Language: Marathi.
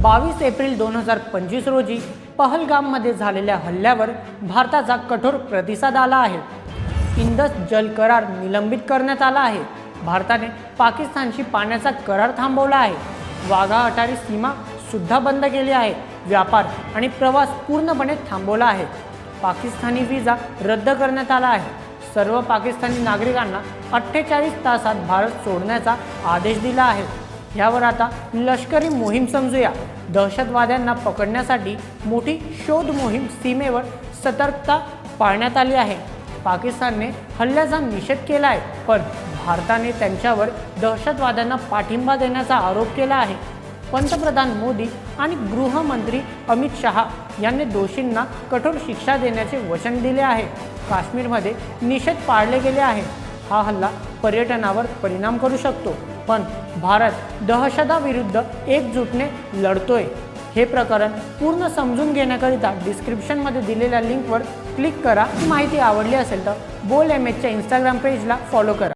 22 एप्रिल 2025 रोजी पहलगाममध्ये झालेल्या हल्ल्यावर भारताचा कठोर प्रतिसाद आला आहे। इंदस जल करार निलंबित करण्यात आला आहे। भारताने पाकिस्तानशी पाण्याचा करार थांबवला आहे। वाघा अटारी सीमा सुद्धा बंद केली आहे। व्यापार आणि प्रवास पूर्णपणे थांबवला आहे। पाकिस्तानी व्हिसा रद्द करण्यात आला आहे। सर्व पाकिस्तानी नागरिकांना 48 तासात भारत सोडण्याचा आदेश दिला आहे। यावर आता लष्करी मोहीम समजूया। दहशतवाद्यांना पकडण्यासाठी मोठी शोध मोहीम सीमेवर सतर्कता पाळण्यात आली आहे। पाकिस्तानने हल्ल्याचा निषेध केला आहे, पण भारताने त्यांच्यावर दहशतवाद्यांना पाठिंबा देण्याचा आरोप केला आहे। पंतप्रधान मोदी आणि गृहमंत्री अमित शहा यांनी दोषींना कठोर शिक्षा देण्याचे वचन दिले आहे। काश्मीरमध्ये निषेध पाळले गेले आहे। हा हल्ला पर्यटनावर परिणाम करू शकतो, पण भारत दहशताविरुद्ध एकजुटने लढतोय। हे प्रकरण पूर्ण समजून घेण्याकरिता डिस्क्रिप्शनमध्ये दिलेल्या लिंकवर क्लिक करा। ही माहिती आवडली असेल तर बोल एमएचच्या इंस्टाग्राम पेजला फॉलो करा।